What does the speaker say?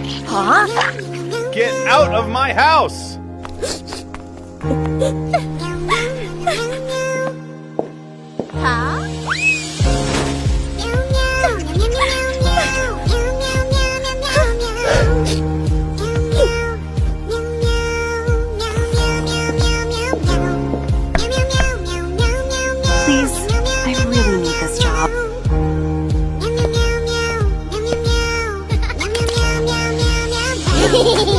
Huh? Get out of my house! Huh? Please, I really need this job. Hehehehe